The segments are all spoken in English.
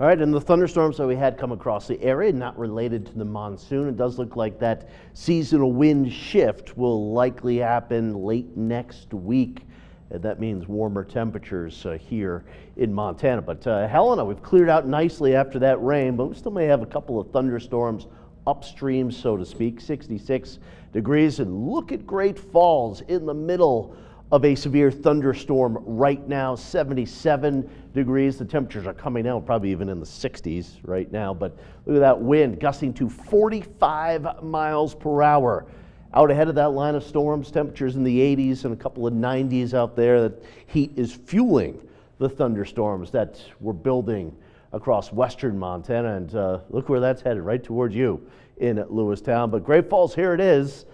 All right, and the thunderstorms that we had come across the area, not related to the monsoon. It does look like that seasonal wind shift will likely happen late next week. And that means warmer temperatures here in Montana. But Helena, we've cleared out nicely after that rain, but we still may have a couple of thunderstorms upstream, so to speak. 66 degrees, and look at Great Falls in the middle of a severe thunderstorm right now. 77 degrees. The temperatures are coming down, probably even in the 60s right now, but look at that wind gusting to 45 miles per hour. Out ahead of that line of storms, temperatures in the 80s and a couple of 90s out there. That heat is fueling the thunderstorms that we're building across western Montana, and look where that's headed, right towards you in Lewistown. But Great Falls, here it is.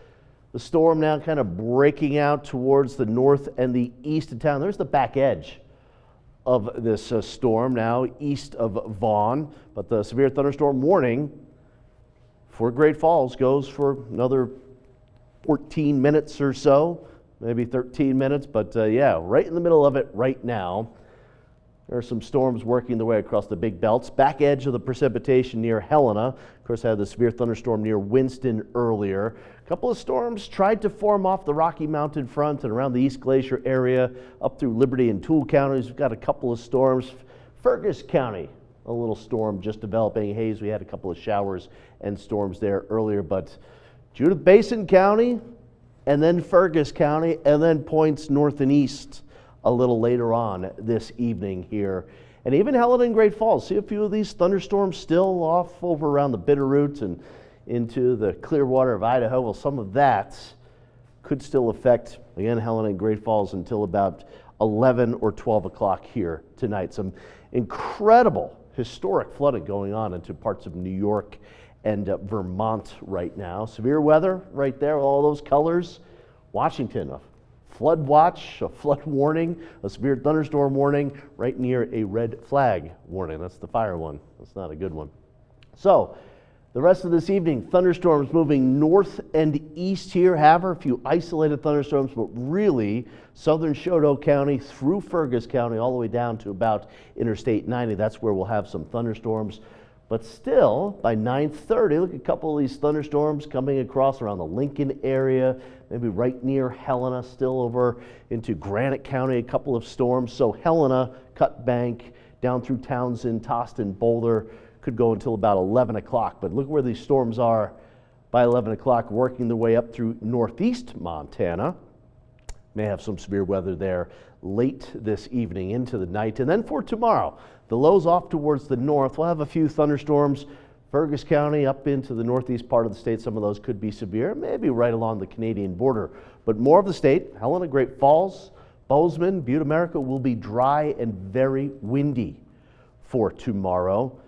The storm now kind of breaking out towards the north and the east of town. There's the back edge of this storm now east of Vaughn. But the severe thunderstorm warning for Great Falls goes for another 14 minutes or so, maybe 13 minutes. But yeah, right in the middle of it right now. There are some storms working their way across the big belts. Back edge of the precipitation near Helena. Of course, I had the severe thunderstorm near Winston earlier. A couple of storms tried to form off the Rocky Mountain front and around the East Glacier area up through Liberty and Toole counties. We've got a couple of storms. Fergus County, a little storm just developing. Hayes, we had a couple of showers and storms there earlier. But Judith Basin County, and then Fergus County, and then points north and east a little later on this evening here. And even Helena and Great Falls, see a few of these thunderstorms still off over around the Bitterroot and into the Clearwater of Idaho. Well, some of that could still affect, again, Helena and Great Falls until about 11 or 12 o'clock here tonight. Some incredible historic flooding going on into parts of New York and Vermont right now. Severe weather right there, all those colors. Washington, a flood watch, a flood warning, a severe thunderstorm warning, right near a red flag warning. That's the fire one. That's not a good one. So, the rest of this evening, thunderstorms moving north and east here. However, a few isolated thunderstorms, but really southern Choteau County through Fergus County all the way down to about Interstate 90. That's where we'll have some thunderstorms. But still, by 9:30, look at a couple of these thunderstorms coming across around the Lincoln area, maybe right near Helena, still over into Granite County, a couple of storms. So Helena, Cut Bank, down through Townsend, Toston, Boulder, could go until about 11 o'clock. But look where these storms are by 11 o'clock, working their way up through northeast Montana. May have some severe weather there late this evening into the night. And then for tomorrow, the lows off towards the north. We'll have a few thunderstorms. Fergus County up into the northeast part of the state. Some of those could be severe, maybe right along the Canadian border. But more of the state, Helena, Great Falls, Bozeman, Butte, America, will be dry and very windy for tomorrow.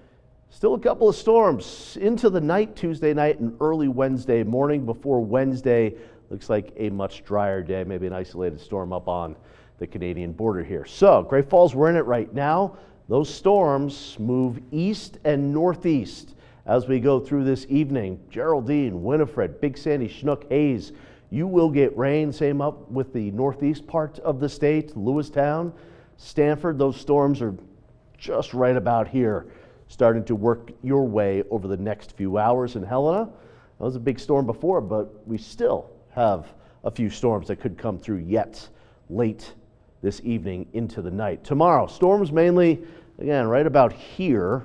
Still a couple of storms into the night, Tuesday night and early Wednesday morning. Before Wednesday, looks like a much drier day, maybe an isolated storm up on the Canadian border here. So, Great Falls, we're in it right now. Those storms move east and northeast as we go through this evening. Geraldine, Winifred, Big Sandy, Chinook, Hayes, you will get rain. Same up with the northeast part of the state, Lewistown, Stanford. Those storms are just right about here, starting to work your way over the next few hours. In Helena, that was a big storm before, but we still have a few storms that could come through yet late this evening into the night. Tomorrow, storms mainly, again, right about here.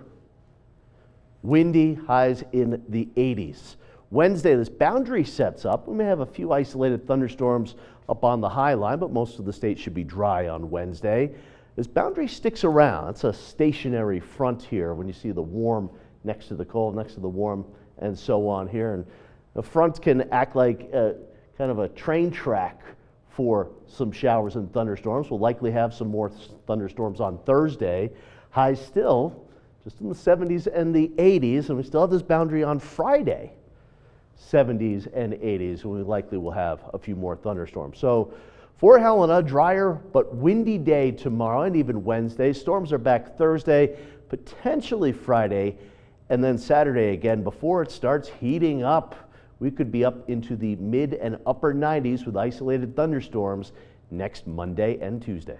Windy, highs in the 80s. Wednesday, this boundary sets up. We may have a few isolated thunderstorms up on the high line, but most of the state should be dry on Wednesday. This boundary sticks around. It's a stationary front here when you see the warm next to the cold, next to the warm, and so on here. And the front can act like kind of a train track for some showers and thunderstorms. We'll likely have some more thunderstorms on Thursday. Highs still just in the 70s and the 80s, and we still have this boundary on Friday, 70s and 80s, and we likely will have a few more thunderstorms. So for Helena, drier but windy day tomorrow and even Wednesday. Storms are back Thursday, potentially Friday, and then Saturday again before it starts heating up. We could be up into the mid and upper 90s with isolated thunderstorms next Monday and Tuesday.